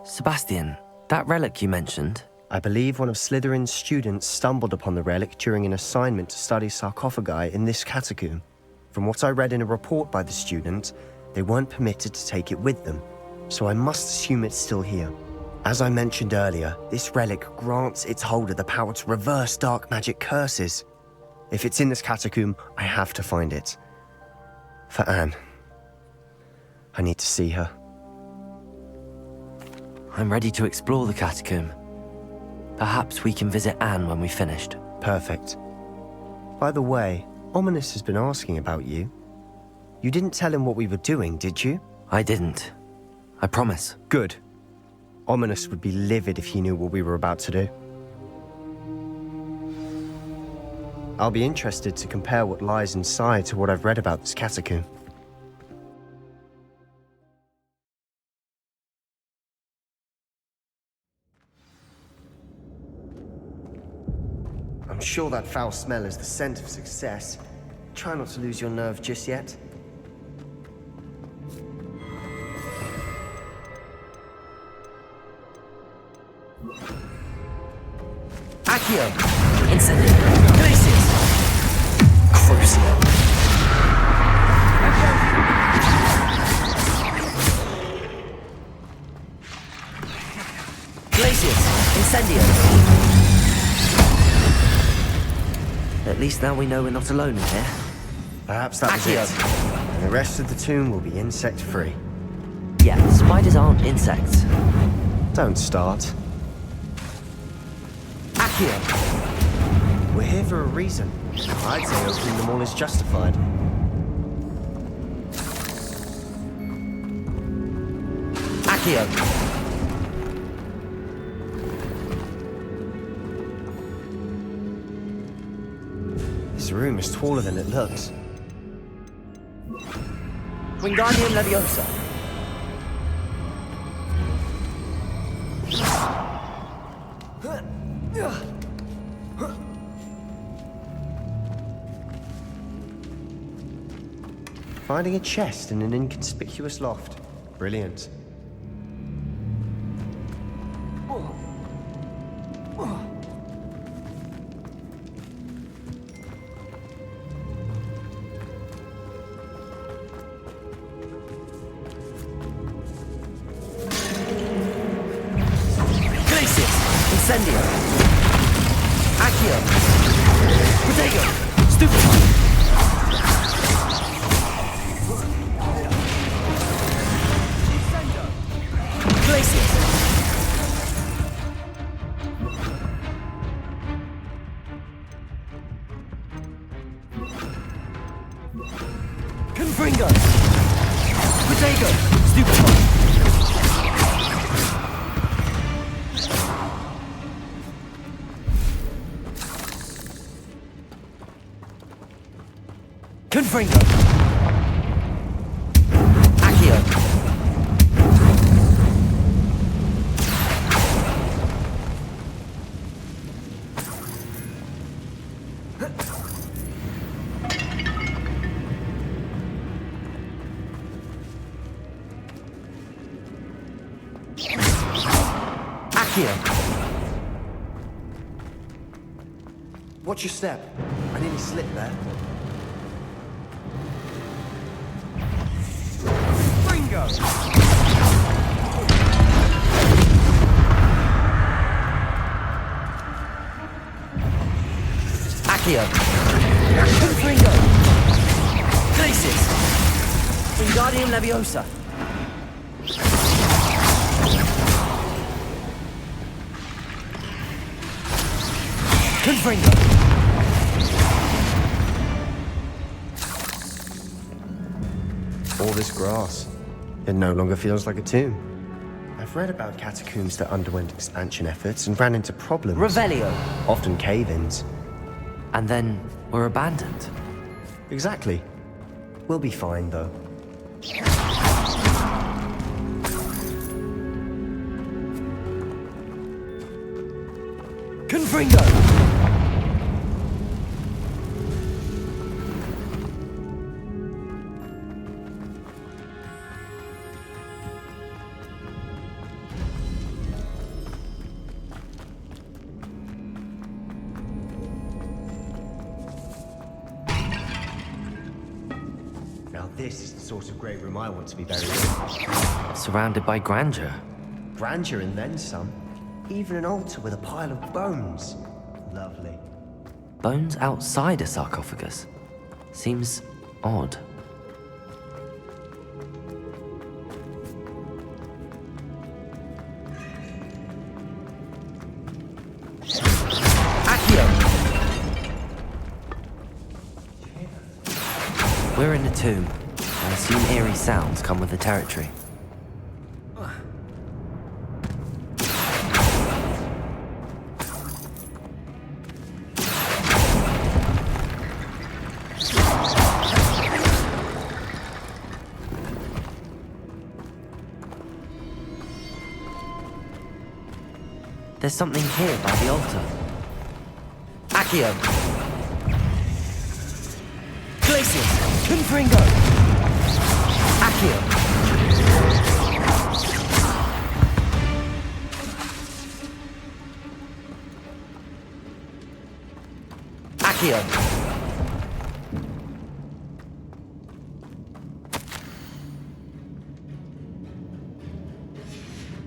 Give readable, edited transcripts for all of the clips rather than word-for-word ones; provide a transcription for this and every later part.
Sebastian, that relic you mentioned. I believe one of Slytherin's students stumbled upon the relic during an assignment to study sarcophagi in this catacomb. From what I read in a report by the student, they weren't permitted to take it with them, so I must assume it's still here. As I mentioned earlier, this relic grants its holder the power to reverse dark magic curses. If it's in this catacomb, I have to find it. For Anne. I need to see her. I'm ready to explore the catacomb. Perhaps we can visit Anne when we've finished. Perfect. By the way, Ominous has been asking about you. You didn't tell him what we were doing, did you? I didn't. I promise. Good. Ominous would be livid if he knew what we were about to do. I'll be interested to compare what lies inside to what I've read about this catacomb. I'm sure that foul smell is the scent of success. Try not to lose your nerve just yet. Accio! Incendio! Glacius! Crucio! Glacius! Incendio! At least now we know we're not alone in here. Perhaps that was it. And the rest of the tomb will be insect-free. Yeah, spiders aren't insects. Don't start. Accio! We're here for a reason. I'd say opening them all is justified. Accio! This room is taller than it looks. Wingardium Leviosa! Finding a chest in an inconspicuous loft. Brilliant. Incendio! Accio! Protego! Stupefy! Glacius! Confringo! Protego! Stupefy! Confringo! Accio! Accio! Watch your step. I nearly slipped there. Accio! Confringo! Glacius! Wingardium Leviosa! Confringo! All this grass. It no longer feels like a tomb. I've read about catacombs that underwent expansion efforts and ran into problems. Revelio! Often cave-ins. And then were abandoned. Exactly. We'll be fine, though. Confringo! This is the sort of great room I want to be buried in. Surrounded by grandeur. Grandeur and then some. Even an altar with a pile of bones. Lovely. Bones outside a sarcophagus. Seems odd. We're in the tomb. I assume eerie sounds come with the territory. There's something here by the altar. Accio! Glacius! Confringo! Accio! Accio!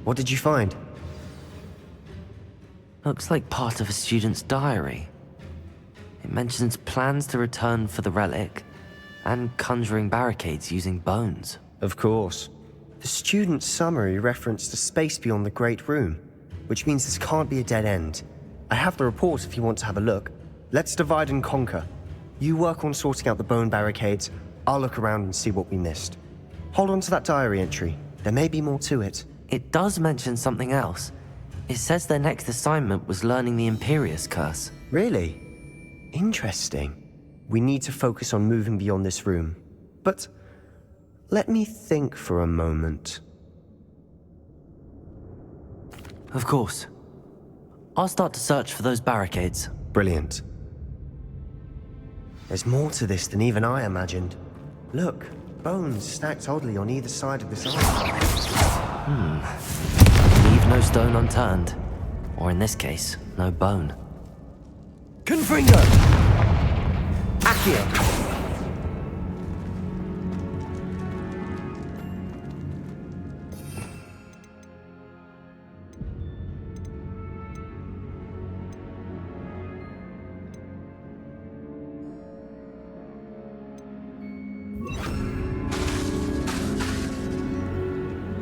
What did you find? Looks like part of a student's diary. It mentions plans to return for the relic and conjuring barricades using bones. Of course. The student's summary referenced a space beyond the Great Room, which means this can't be a dead end. I have the report if you want to have a look. Let's divide and conquer. You work on sorting out the bone barricades. I'll look around and see what we missed. Hold on to that diary entry. There may be more to it. It does mention something else. It says their next assignment was learning the Imperius curse. Really? Interesting. We need to focus on moving beyond this room. But let me think for a moment. Of course. I'll start to search for those barricades. Brilliant. There's more to this than even I imagined. Look, bones stacked oddly on either side of this arch. Leave no stone unturned. Or in this case, no bone. Confringo! Accio!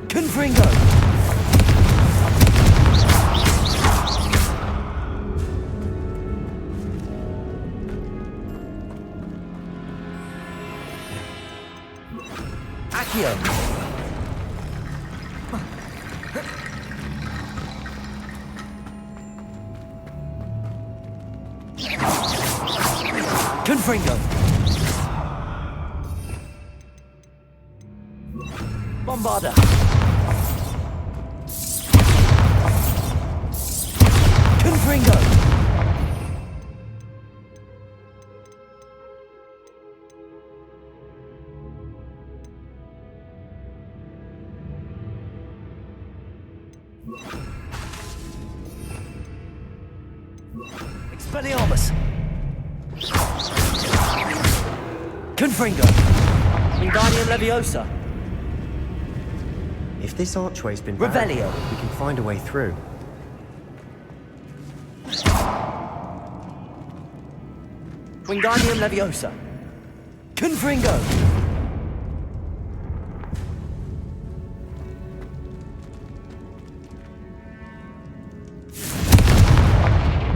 Confringo! Accio! Confringo! Bombarda! Confringo! Expelliarmus! Confringo! Wingardium Leviosa! If this archway's been Revelio. barricaded, we can find a way through. Wingardium Leviosa! Confringo!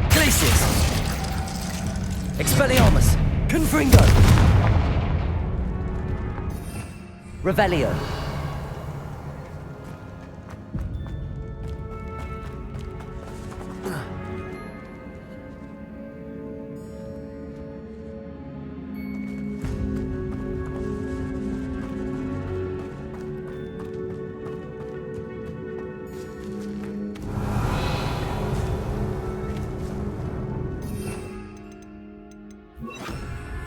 Glacius! Expelliarmus! Confringo! Revelio!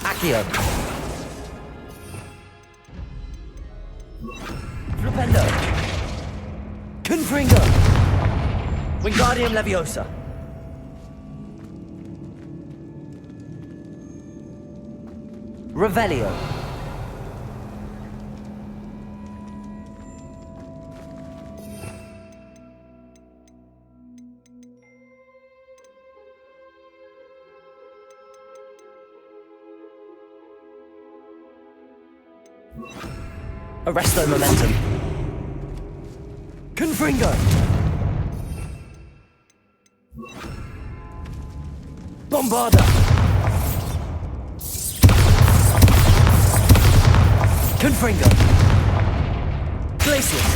Accio! Flipendo! Confringo! Wingardium Leviosa! Revelio! Arresto momentum. Confringo. Bombarda. Confringo. Glacius.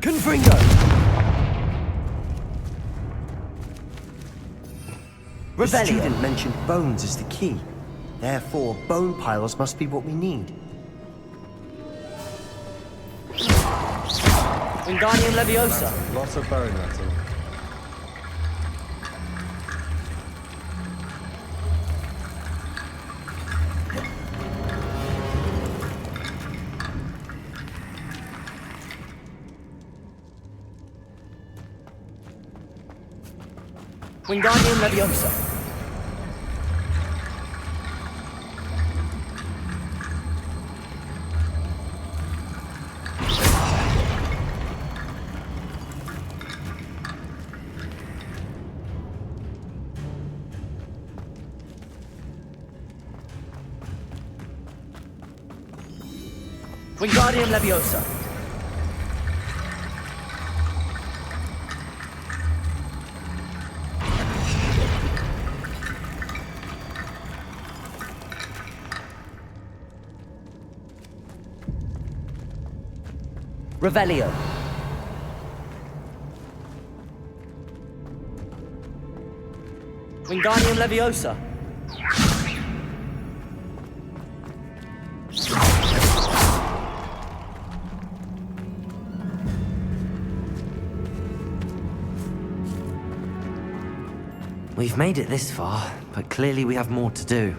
Confringo. The Rebellion. student mentioned bones as the key. Therefore, bone piles must be what we need. Wingardium Leviosa. Lots of bone metal. Wingardium Leviosa. Wingardium Leviosa. Revelio. Wingardium Leviosa. We've made it this far, but clearly we have more to do.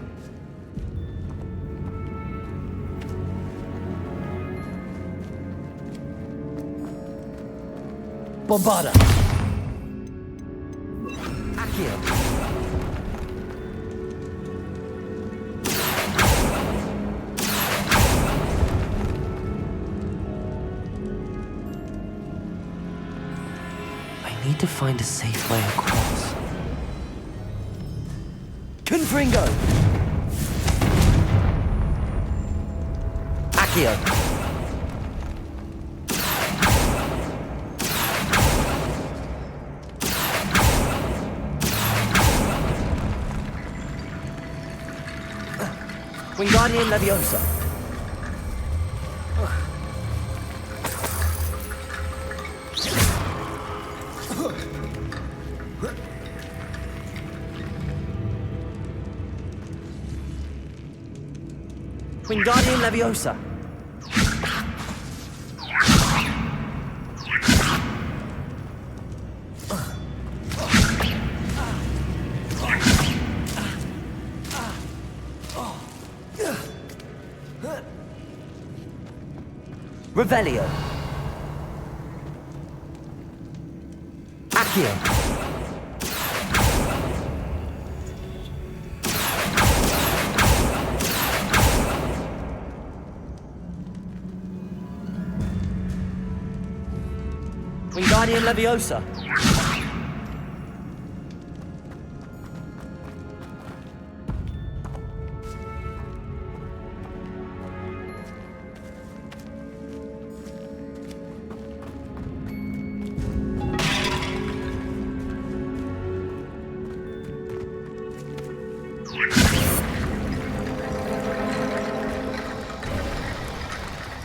Bombarda. Accio. I need to find a safe way across. Confringo. Accio. Wingardium Leviosa. Wingardium Leviosa. Revelio. Accio. Wingardium Leviosa.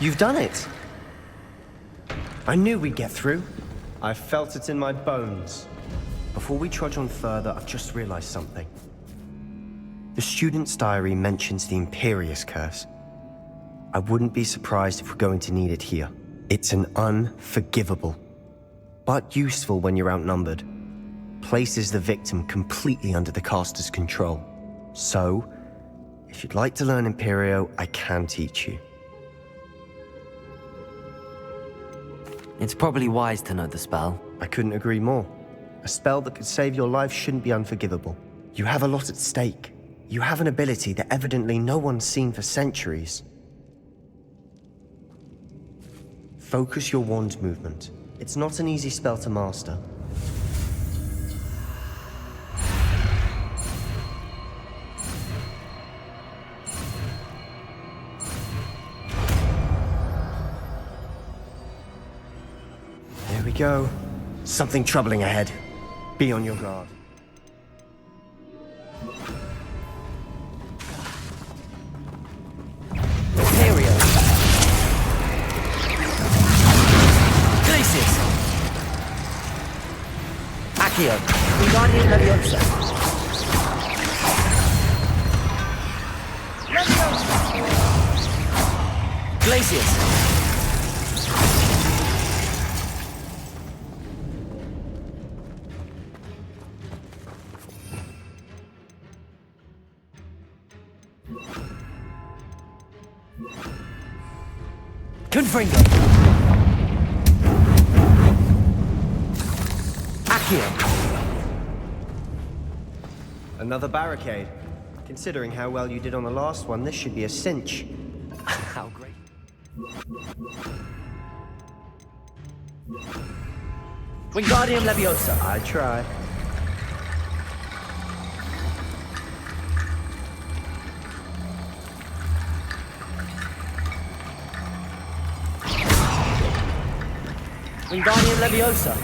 You've done it! I knew we'd get through. I felt it in my bones. Before we trudge on further, I've just realized something. The student's diary mentions the Imperious Curse. I wouldn't be surprised if we're going to need it here. It's an unforgivable, but useful when you're outnumbered. Places the victim completely under the caster's control. So, if you'd like to learn Imperio, I can teach you. It's probably wise to know the spell. I couldn't agree more. A spell that could save your life shouldn't be unforgivable. You have a lot at stake. You have an ability that evidently no one's seen for centuries. Focus your wand movement. It's not an easy spell to master. go. Something troubling ahead. Be on your guard. Ontario. Glacius. Accio. Wingardium Leviosa. Glacius. Confringo. Accio. Another barricade. Considering how well you did on the last one, this should be a cinch. How great. Wingardium Leviosa. I try. Wingardium Leviosa.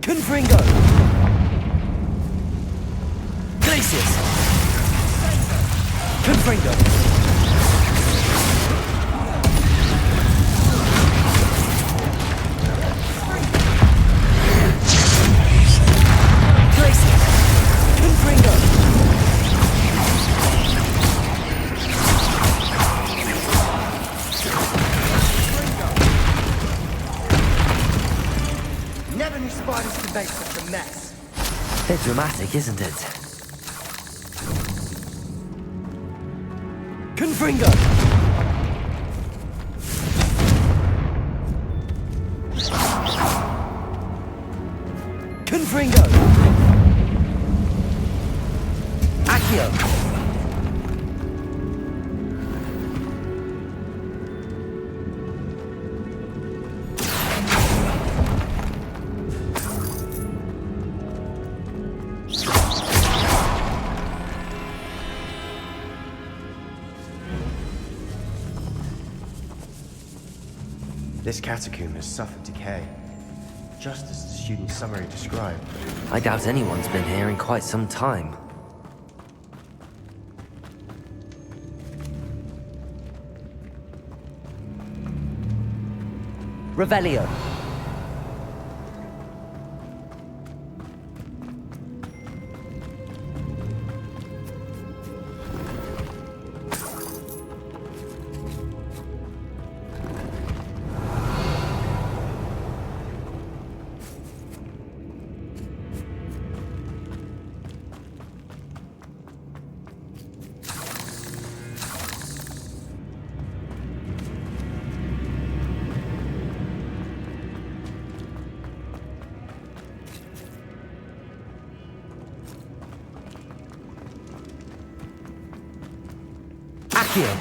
Confringo. Glacius. Confringo. Glacius. Confringo. Never knew spiders could make such a mess. Bit dramatic, isn't it? Confringo. Confringo. Accio. This catacomb has suffered decay, just as the student's summary described. I doubt anyone's been here in quite some time. Revelio. Accio.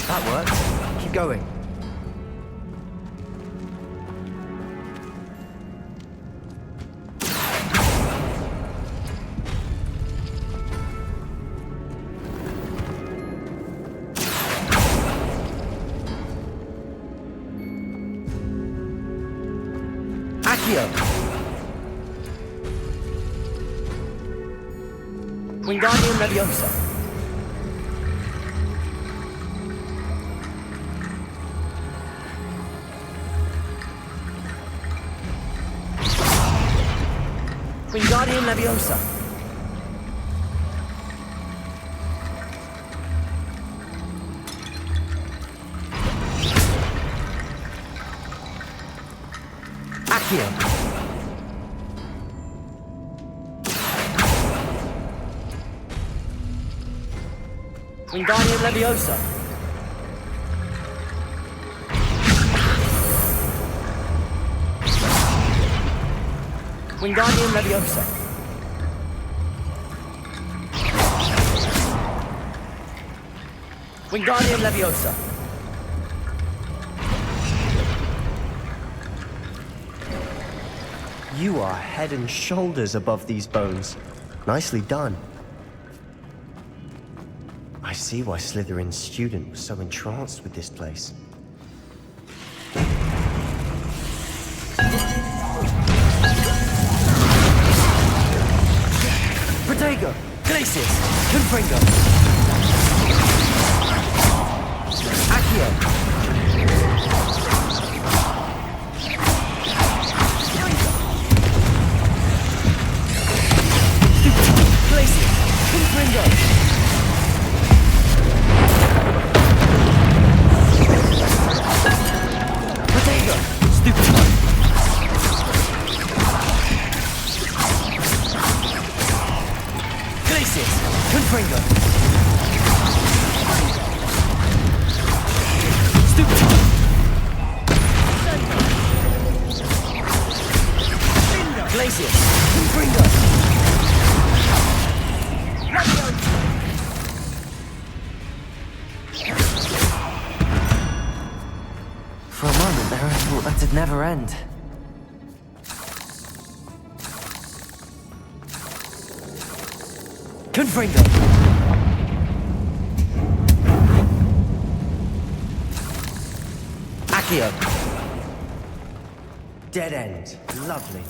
That works. Keep going. Accio. Wingardium Leviosa. Wingardium Leviosa. Accio. Wingardium Leviosa. Wingardium Leviosa. Wingardium Leviosa. You are head and shoulders above these bones. Nicely done. I see why Slytherin's student was so entranced with this place. Protego. Glacius. Confringo. Accio. Glacius. Confringo. Protego. Stupid. Glacius. Confringo. Stupid. Glacius. Confringo. For a moment there, I thought that'd never end. Confringo. Accio. Dead end. Lovely.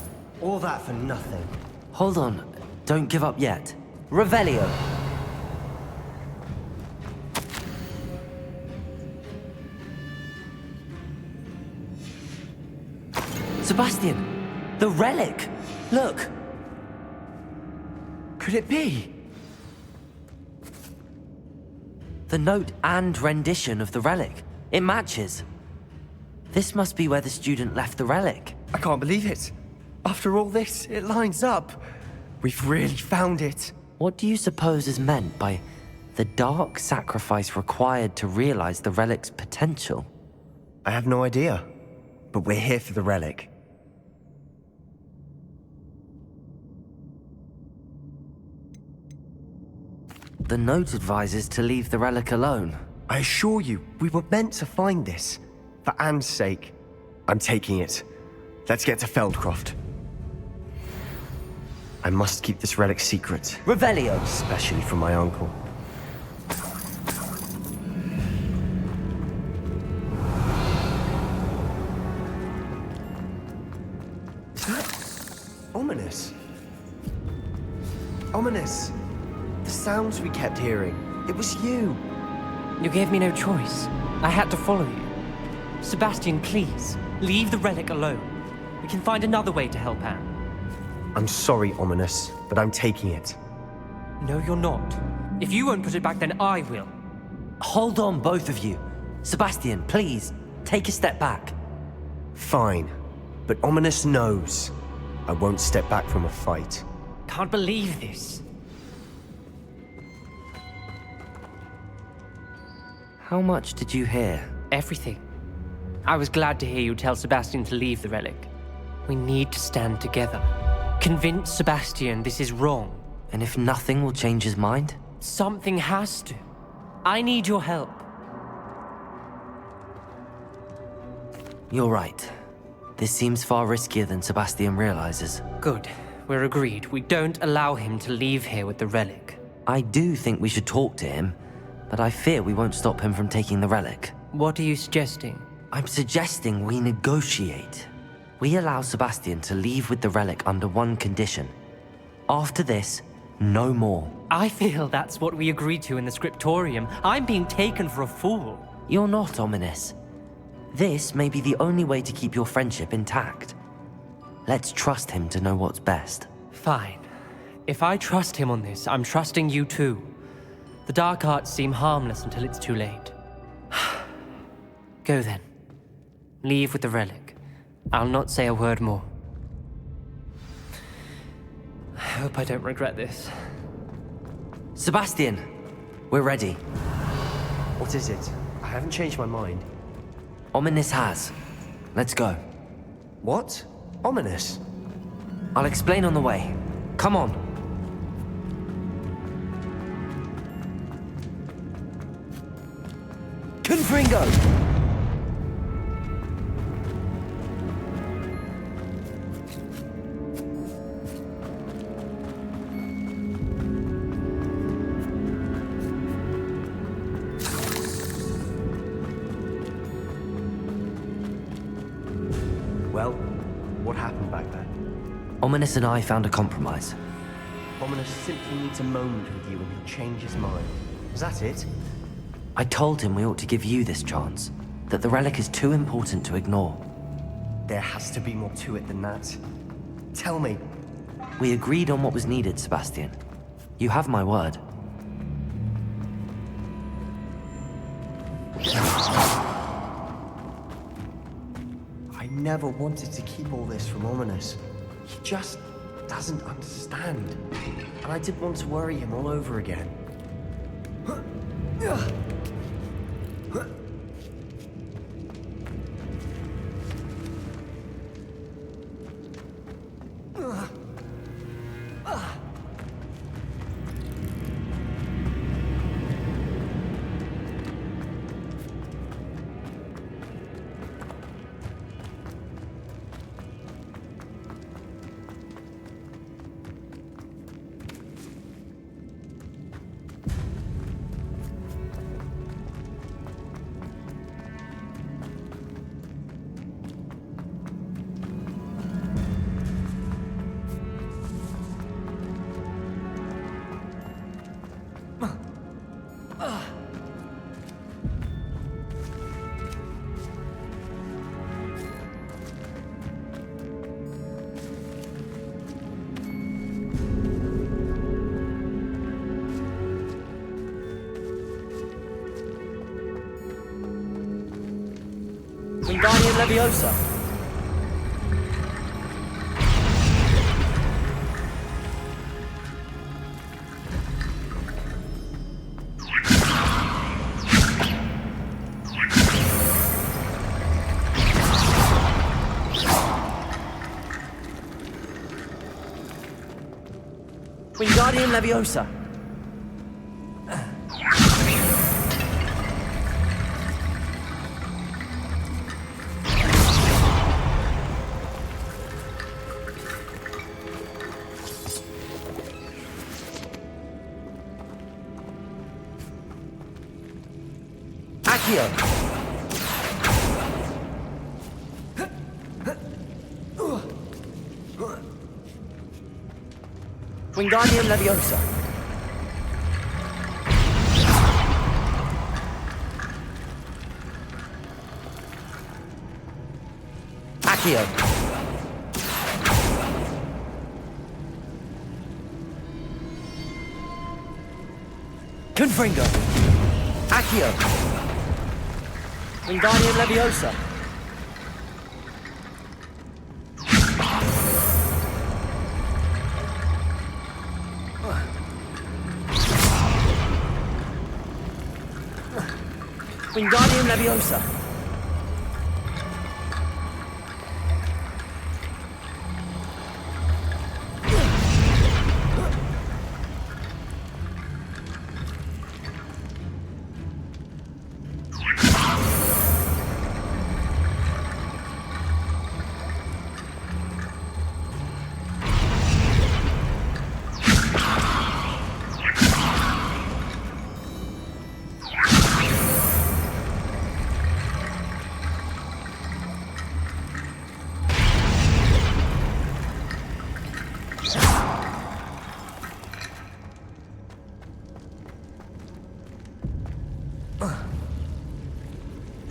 All that for nothing. Hold on, don't give up yet. Revelio. Sebastian, the relic! Look! Could it be? The note and rendition of the relic. It matches. This must be where the student left the relic. I can't believe it. After all this, it lines up. We've really found it. What do you suppose is meant by the dark sacrifice required to realize the relic's potential? I have no idea. But we're here for the relic. The note advises to leave the relic alone. I assure you, we were meant to find this. For Anne's sake. I'm taking it. Let's get to Feldcroft. I must keep this relic secret. Revelio. Especially from my uncle. Ominous. Ominous. The sounds we kept hearing. It was you. You gave me no choice. I had to follow you. Sebastian, please, leave the relic alone. We can find another way to help Anne. I'm sorry, Ominous, but I'm taking it. No, you're not. If you won't put it back, then I will. Hold on, both of you. Sebastian, please, take a step back. Fine. But Ominous knows. I won't step back from a fight. Can't believe this. How much did you hear? Everything. I was glad to hear you tell Sebastian to leave the relic. We need to stand together. Convince Sebastian this is wrong. And if nothing will change his mind? Something has to. I need your help. You're right. This seems far riskier than Sebastian realizes. Good. We're agreed. We don't allow him to leave here with the relic. I do think we should talk to him, but I fear we won't stop him from taking the relic. What are you suggesting? I'm suggesting we negotiate. We allow Sebastian to leave with the relic under one condition. After this, no more. I feel that's what we agreed to in the scriptorium. I'm being taken for a fool. You're not, Ominous. This may be the only way to keep your friendship intact. Let's trust him to know what's best. Fine. If I trust him on this, I'm trusting you too. The dark arts seem harmless until it's too late. Go then. Leave with the relic. I'll not say a word more. I hope I don't regret this. Sebastian, we're ready. What is it? I haven't changed my mind. Ominous has. Let's go. What? Ominous? I'll explain on the way. Come on. Confringo! Well, what happened back then? Ominous and I found a compromise. Ominous simply needs a moment with you and he'll change his mind. Is that it? I told him we ought to give you this chance, that the relic is too important to ignore. There has to be more to it than that. Tell me. We agreed on what was needed, Sebastian. You have my word. I never wanted to keep all this from Ominous. He just doesn't understand. And I didn't want to worry him all over again. Wingardium Leviosa! Wingardium Leviosa! Accio! Wingardium Leviosa! Accio! Confringo! Accio! Wingardium Leviosa! Wingardium Leviosa!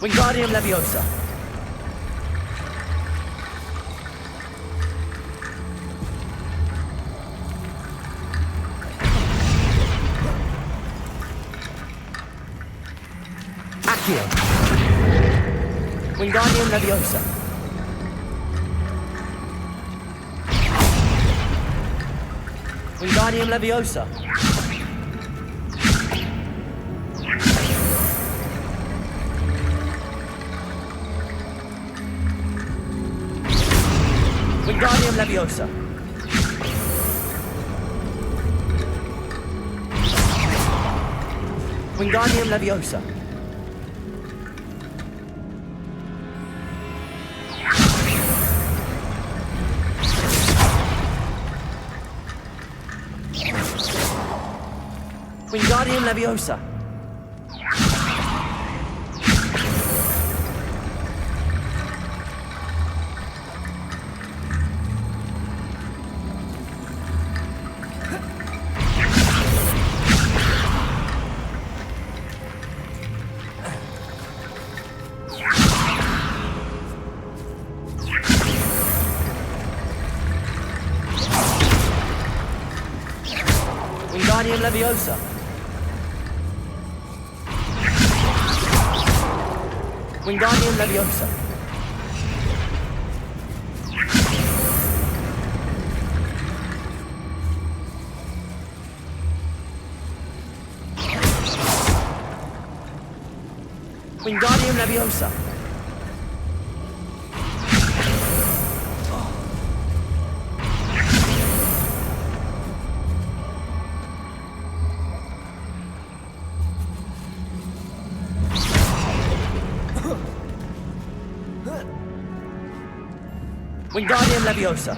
Wingardium Leviosa! Accio! Wingardium Leviosa! Wingardium Leviosa! Wingardium Leviosa! Wingardium Leviosa. Wingardium Leviosa. Wingardium Leviosa. Wingardium Leviosa. Wingardium Leviosa. Wingardium Leviosa.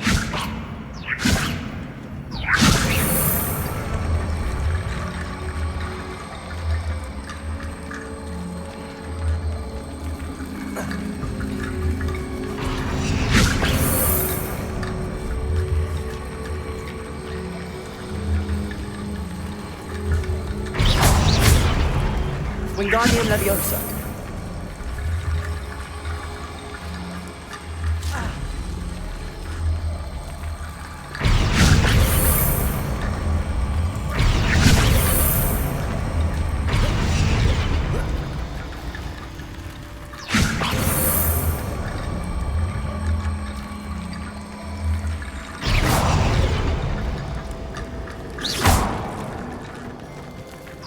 Wingardium Leviosa.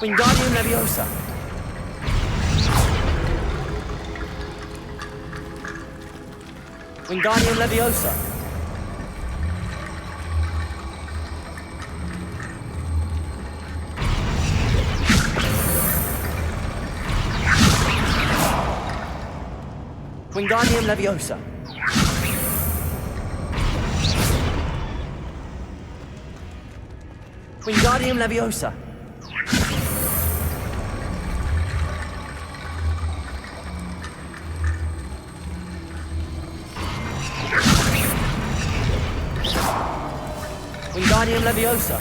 Wingardium Leviosa. Wingardium Leviosa. Wingardium Leviosa. Wingardium Leviosa. Wingardium Leviosa.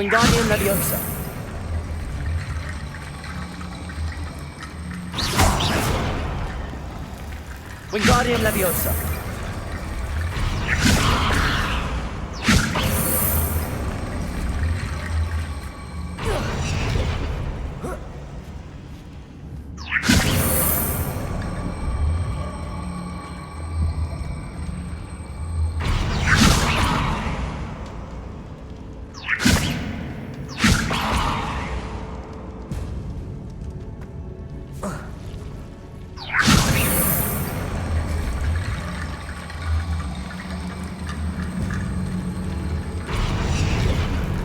Wingardium Leviosa. Wingardium Leviosa.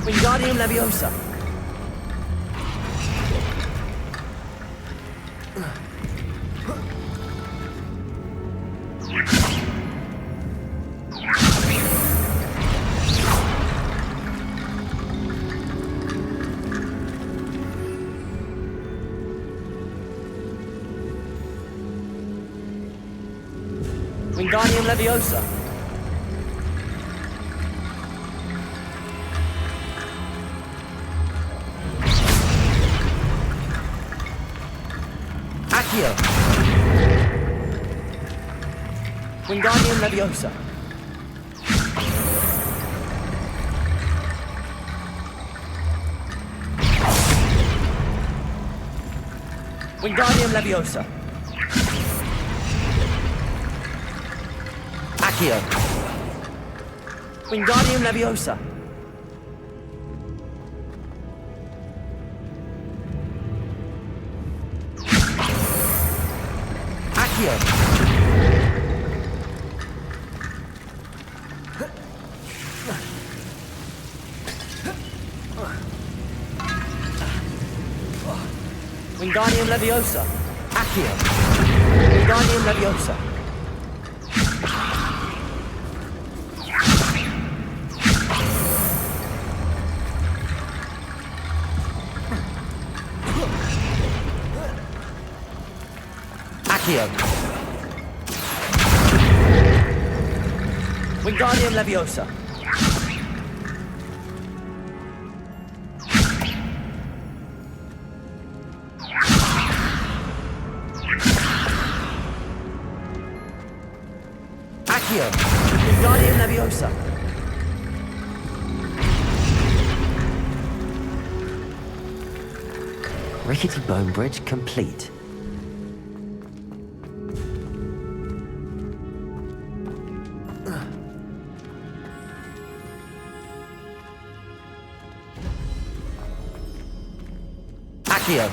Wingardium Leviosa. Wingardium Leviosa. Accio. Wingardium Leviosa. Wingardium Leviosa. Accio. Wingardium Leviosa. Accio. Wingardium Leviosa. Accio. Wingardium Leviosa. Accio. Wingardium Leviosa. Accio. Wingardium Leviosa. Rickety bone bridge complete. Accio.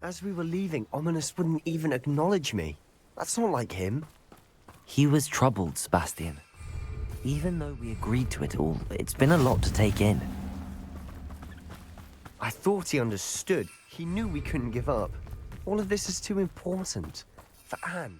As we were leaving, Ominous wouldn't even acknowledge me. That's not like him. He was troubled, Sebastian. Even though we agreed to it all, it's been a lot to take in. I thought he understood. He knew we couldn't give up. All of this is too important. For Anne.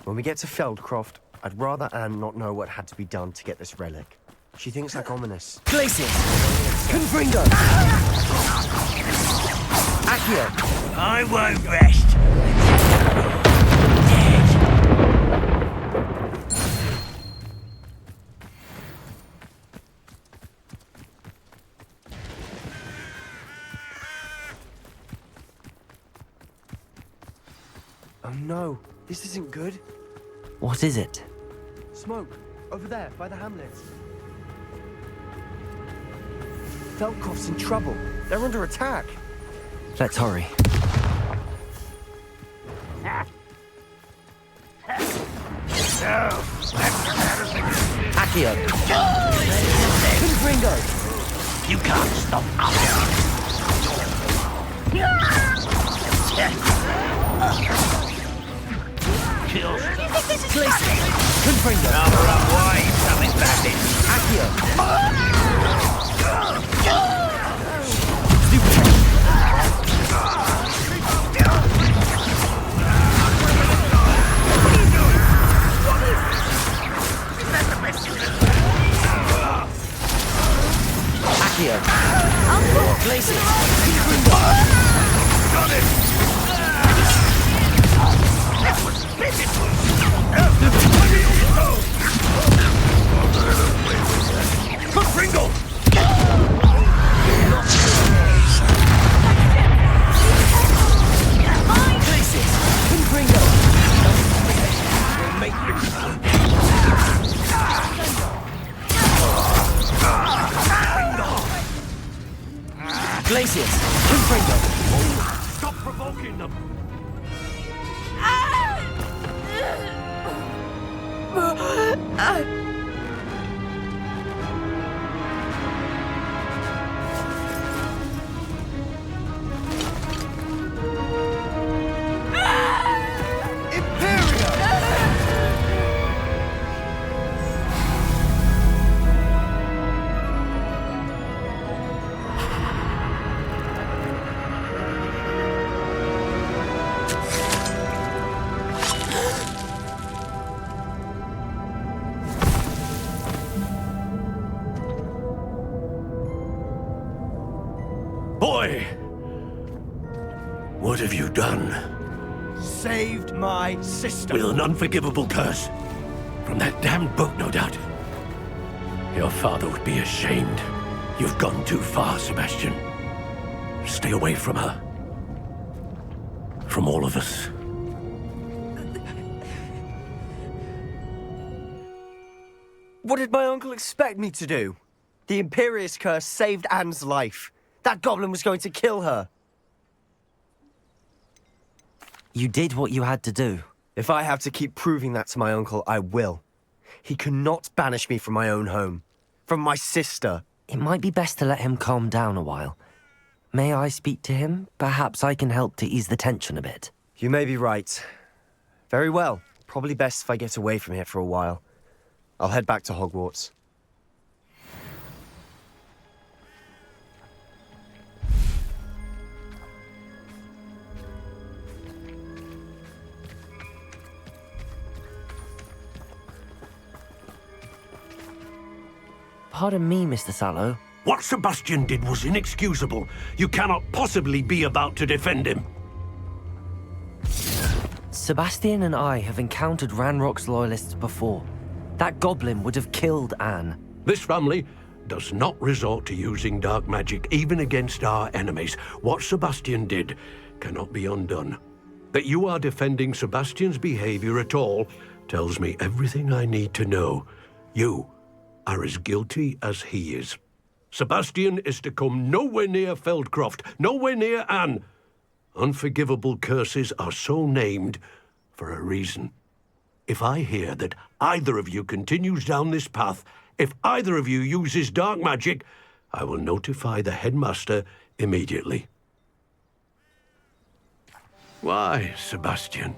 When we get to Feldcroft, I'd rather Anne not know what had to be done to get this relic. She thinks like Ominous. Glacius. Confringo. Accio. I won't rest. Oh no, this isn't good. What is it? Smoke, over there, by the hamlet. Feldcroft's in trouble. They're under attack. Let's hurry. Accio. Confringo. You can't stop us. Kills. Glacius. Confringo. Number up wide, coming back in. Accio. Accio. Glacius. Confringo. Got it. That was pitiful. Confringo. Boy! What have you done? Saved my sister. With an unforgivable curse. From that damned book, no doubt. Your father would be ashamed. You've gone too far, Sebastian. Stay away from her. From all of us. What did my uncle expect me to do? The Imperious curse saved Anne's life. That goblin was going to kill her. You did what you had to do. If I have to keep proving that to my uncle, I will. He cannot banish me from my own home. From my sister. It might be best to let him calm down a while. May I speak to him? Perhaps I can help to ease the tension a bit. You may be right. Very well. Probably best if I get away from here for a while. I'll head back to Hogwarts. Pardon me, Mr. Sallow. What Sebastian did was inexcusable. You cannot possibly be about to defend him. Sebastian and I have encountered Ranrock's loyalists before. That goblin would have killed Anne. This family does not resort to using dark magic even against our enemies. What Sebastian did cannot be undone. That you are defending Sebastian's behavior at all tells me everything I need to know. You are as guilty as he is. Sebastian is to come nowhere near Feldcroft, nowhere near Anne. Unforgivable curses are so named for a reason. If I hear that either of you continues down this path, if either of you uses dark magic, I will notify the headmaster immediately. Why, Sebastian?